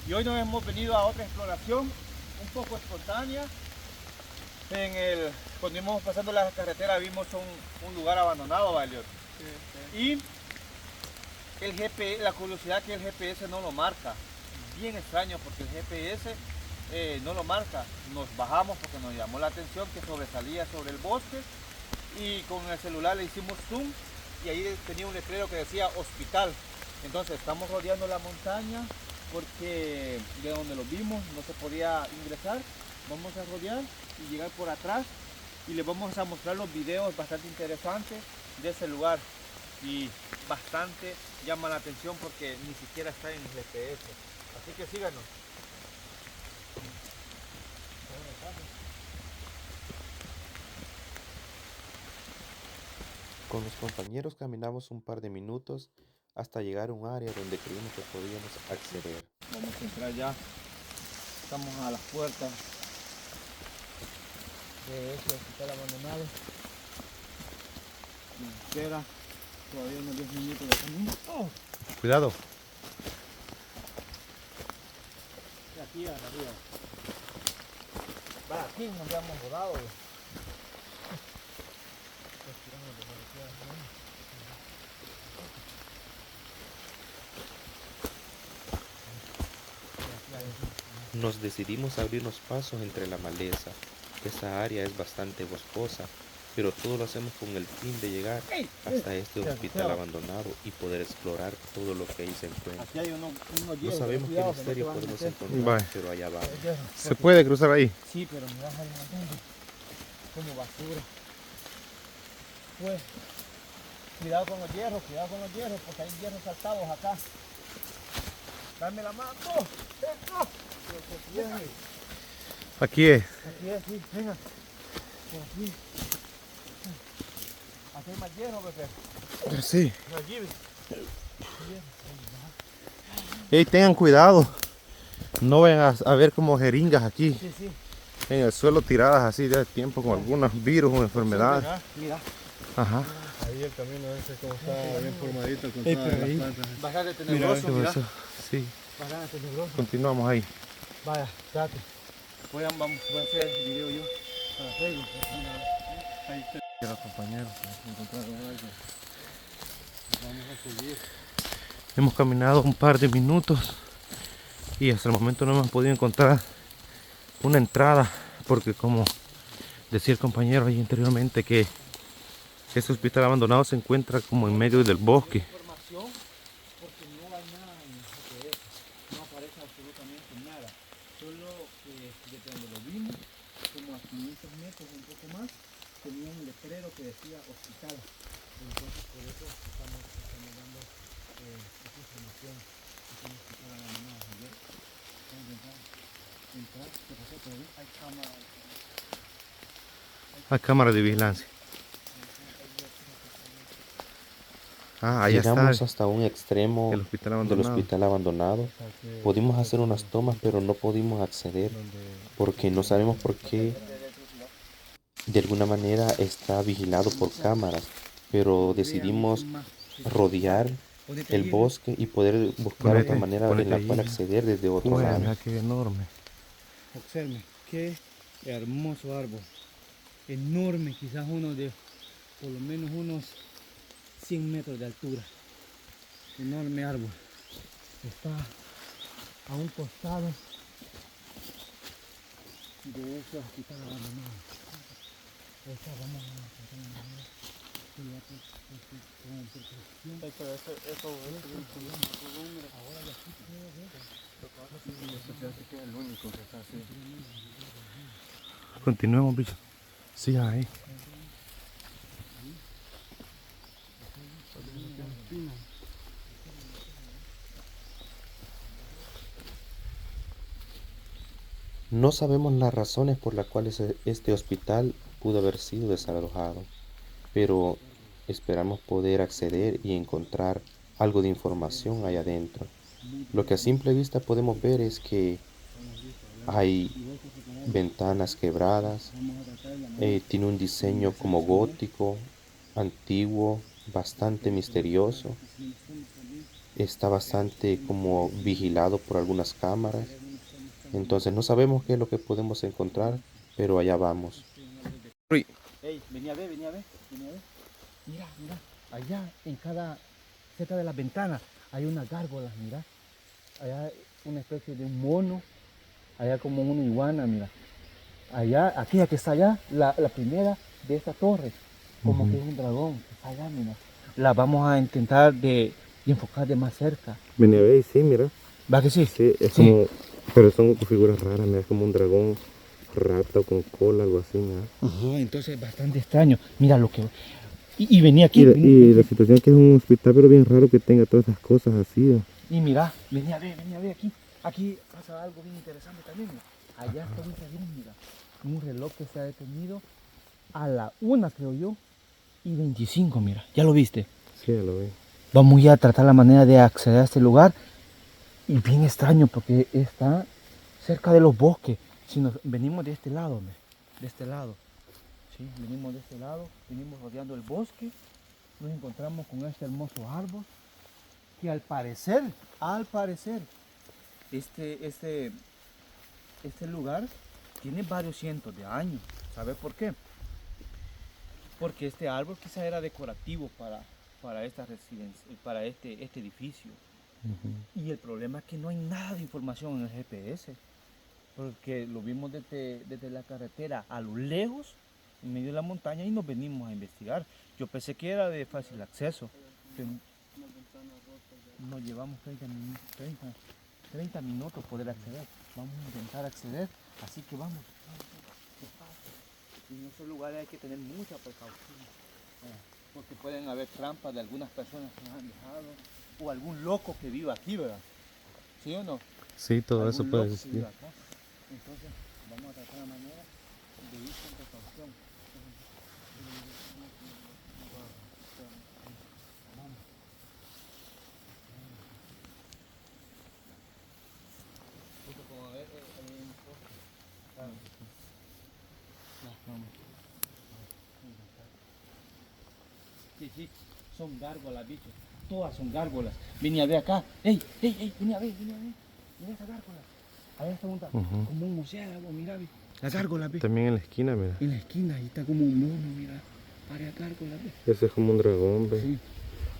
Y hoy nos hemos venido a otra exploración un poco espontánea. Cuando íbamos pasando la carretera vimos un lugar abandonado, ¿vale? Y el GPS, la curiosidad que el GPS no lo marca. Bien extraño porque el GPS no lo marca. Nos bajamos porque nos llamó la atención que sobresalía sobre el bosque y con el celular le hicimos zoom y ahí tenía un letrero que decía hospital. Entonces estamos rodeando la montaña porque de donde lo vimos no se podía ingresar. Vamos a rodear y llegar por atrás y les vamos a mostrar los videos bastante interesantes de ese lugar y bastante llama la atención porque ni siquiera está en el GPS. Así que síganos. Con los compañeros caminamos un par de minutos hasta llegar a un área donde creímos que podíamos acceder. Vamos a entrar ya. Estamos a las puertas de este hospital abandonado. Nos queda todavía unos 10 minutos de camino. Oh. Cuidado. Y aquí arriba. Va, aquí nos habíamos volado. Nos decidimos a abrirnos pasos entre la maleza. Esa área es bastante boscosa, pero todo lo hacemos con el fin de llegar hasta este hospital abandonado y poder explorar todo lo que ahí se encuentra. Aquí hay unos No hielos, sabemos qué cuidado, misterio que no te van a podemos meter. encontrar, Vaya. pero allá vamos. ¿Se puede cruzar ahí? Sí, pero mira, hay un montón de como basura. Pues, cuidado con los hierros, porque hay hierros saltados acá. Dame la mano. Aquí es. Aquí es, sí, venga. Por aquí. Aquí hay más hierro, Pepe. Sí. Aquí, Ey, tengan cuidado. No vayan a ver como jeringas aquí sí, sí. en el suelo tiradas así de tiempo con algunos virus o enfermedades. Mira. Ajá. Ahí el camino ese como está bien formadito con Ey, todas pero las ahí. plantas. Bastante tenebroso, mira. Sí. Bastante tenebroso. Continuamos ahí. Vaya, espérate. Voy a hacer el video yo para Facebook. Ahí está. Los compañeros encontraron algo. Vamos a seguir. Hemos caminado un par de minutos y hasta el momento no hemos podido encontrar una entrada porque, como decía el compañero ahí anteriormente, que este hospital abandonado se encuentra como en medio del bosque. Información porque no hay nada en el GPS, no aparece absolutamente nada, solo que desde donde lo vimos, como a 500 metros, un poco más, tenía un letrero que decía hospital, entonces por eso estamos dando esta información, es un hospital abandonado, ¿sí? Vamos a entrar, ¿qué pasó? Pero hay cámaras. Hay cámara de vigilancia. Ah, ahí Llegamos está hasta un extremo el hospital del abandonado. hospital abandonado. Pudimos hacer unas tomas, pero no pudimos acceder porque no sabemos por qué. De alguna manera está vigilado por cámaras, pero decidimos rodear el bosque y poder buscar otra manera en la cual acceder desde otro Uy, lado. mira qué enorme. Observen, qué hermoso árbol, enorme, quizás uno de por lo menos unos 100 metros de altura, enorme árbol, está a un costado de ese hospital abandonado. Esta vamos a encontrar una manera que ya con protección. Pero eso ahora ya sí puedo ver. Eso se hace que es el único que está así. Continuemos, bicho. Sigan ahí. No sabemos las razones por las cuales este hospital pudo haber sido desalojado, pero esperamos poder acceder y encontrar algo de información ahí adentro. Lo que a simple vista podemos ver es que hay ventanas quebradas, tiene un diseño como gótico, antiguo, bastante misterioso. está bastante como vigilado por algunas cámaras. Entonces no sabemos qué es lo que podemos encontrar, pero allá vamos. Ey, venía a ver, venía a ver, venía a ver. Mira, mira, allá en cada, cerca de las ventanas, hay unas gárgolas, mira. Allá una especie de un mono, allá como una iguana, mira. Allá, aquella que está allá, la primera de esta torre, como que es un dragón, que está allá, mira. La vamos a intentar de enfocar de más cerca. Venía a ver y sí, mira. ¿Va que sí? Sí, es Sí. como, pero son figuras raras, mira, es como un dragón rata o con cola, algo así, mira. Ajá, entonces es bastante extraño. Mira lo que... Y venía aquí. Y la situación es que es un hospital, pero bien raro que tenga todas esas cosas así. Y mira, venía a ver aquí. Aquí pasa algo bien interesante también. Mira. Allá está un reloj, mira. Un reloj que se ha detenido a la 1, creo yo, y 25, mira. ¿Ya lo viste? Sí, ya lo vi. Vamos ya a tratar la manera de acceder a este lugar. Y bien extraño porque está cerca de los bosques. Si nos venimos de este lado, de este lado. Sí, venimos de este lado, venimos rodeando el bosque. Nos encontramos con este hermoso árbol. Que al parecer, este lugar tiene varios cientos de años. ¿Sabe por qué? Porque este árbol quizá era decorativo para esta residencia, para este edificio. Y el problema es que no hay nada de información en el GPS. Porque lo vimos desde la carretera a lo lejos, en medio de la montaña, y nos venimos a investigar. Yo pensé que era de fácil acceso. Pero nos llevamos 30 minutos poder acceder. Vamos a intentar acceder, así que vamos. En esos lugares hay que tener mucha precaución, porque pueden haber trampas de algunas personas que nos han dejado, o algún loco que viva aquí, ¿verdad? ¿Sí o no? Sí, todo eso Algún puede loco que existir. viva acá. Entonces, vamos a tratar la manera de ir con precaución. Sí, sí, son gárgolas, bicho. Todas son gárgolas. Vení a ver acá. ¡Ey, ey, ey! Vení a ver, vení a ver. Mira esa gárgola. Ahí está como un murciélago, mira, ve. La gárgola, ve. También en la esquina, mira. En la esquina, ahí está como un mono, mira. Varias gárgolas, ve. Ese es como un dragón, ve. Sí.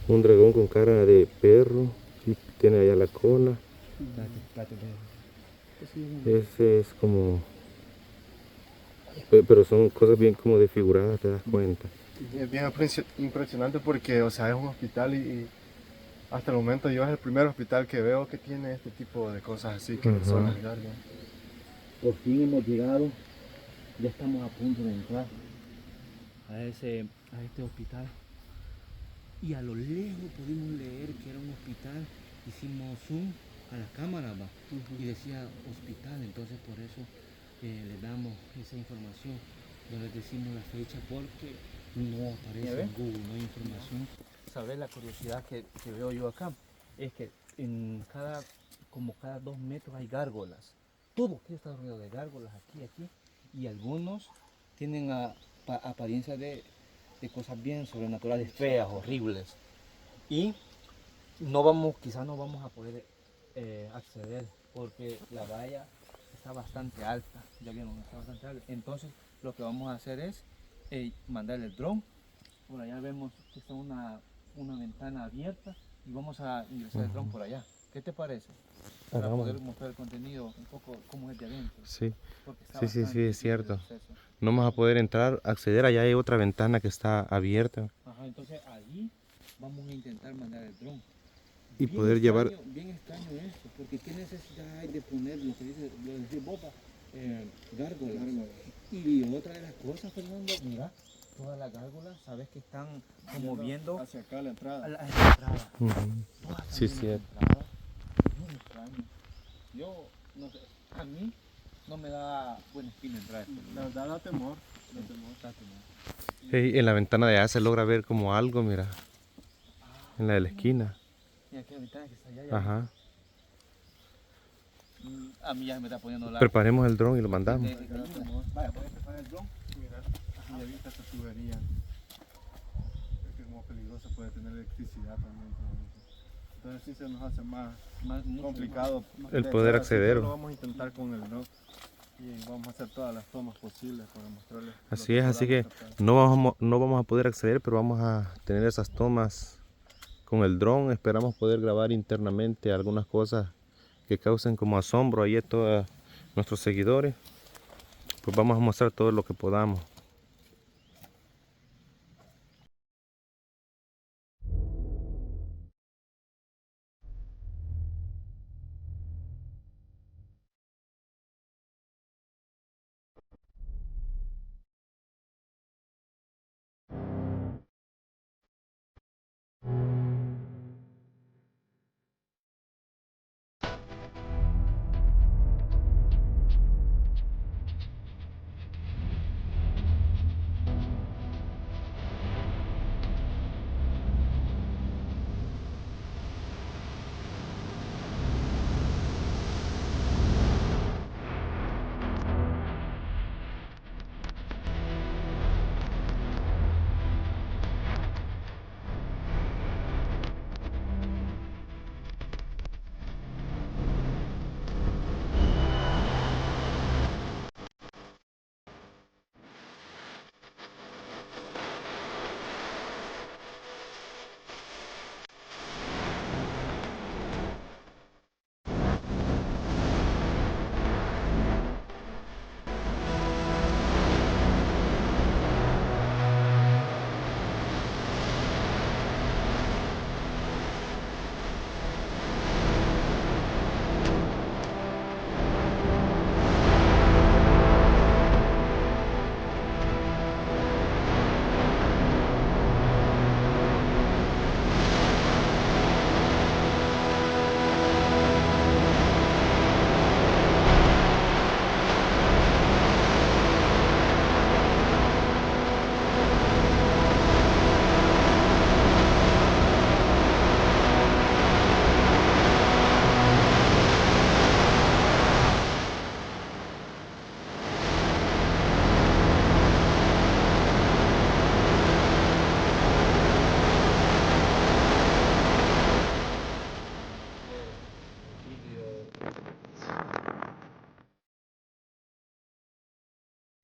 Un dragón con cara de perro. Y tiene allá la cola. Espérate, Ese es como... Pero son cosas bien como desfiguradas, te das cuenta. Es bien impresionante porque, o sea, es un hospital y hasta el momento yo es el primer hospital que veo que tiene este tipo de cosas así, que son las gárgolas. Por fin hemos llegado, ya estamos a punto de entrar a este hospital. Y a lo lejos pudimos leer que era un hospital, hicimos zoom a la cámara, ¿va? Y decía hospital, entonces por eso le damos esa información, no les decimos la fecha porque no aparece en Google, no hay información. ¿Sabes? La curiosidad que veo yo acá es que como cada 2 metros hay gárgolas. Todo aquí está rodeado de gárgolas, aquí, y algunos tienen apariencia de cosas bien sobrenaturales, feas, horribles. Y quizás no vamos a poder acceder porque la valla está bastante alta, ya vieron, está bastante alta. Entonces lo que vamos a hacer es mandar el dron. Por allá vemos que está una ventana abierta y vamos a ingresar el dron por allá. ¿Qué te parece? Para poder mostrar el contenido un poco cómo es de adentro. Sí, Porque está sí, bastante es cierto. difícil el acceso. No vamos a poder entrar, acceder. Allá hay otra ventana que está abierta. Ajá, entonces allí vamos a intentar mandar el dron. Y poder llevar... Bien extraño esto, porque qué necesidad hay de poner lo que dice Boba, gárgolas. Y otra de las cosas, Fernando, mira, todas las gárgolas, sabes que están como viendo Hacia acá la entrada. a la entrada. Todas Sí, están sí. viendo la entrada. Muy extraño. Yo, no sé, a mí no me da buena espina entrar a este La lugar. verdad da temor. Da temor. Hey, en la ventana de allá se logra ver como algo, mira. En la de la esquina. Mira aquella ventana que está allá. Ya Ajá. a mí ya me está poniendo la... Preparemos el dron y lo mandamos. Vaya, voy a preparar el dron. Mira, y evita esta tubería. Es que como peligrosa puede tener electricidad también. Todo eso. entonces sí se nos hace más Mucho complicado El de poder hacer, así que acceder. Lo vamos a intentar con el dron y vamos a hacer todas las tomas posibles para mostrarles. Así es, así que no vamos a poder acceder, pero vamos a tener esas tomas con el dron. Esperamos poder grabar internamente algunas cosas que causen como asombro ahí a todos nuestros seguidores. Pues vamos a mostrar todo lo que podamos.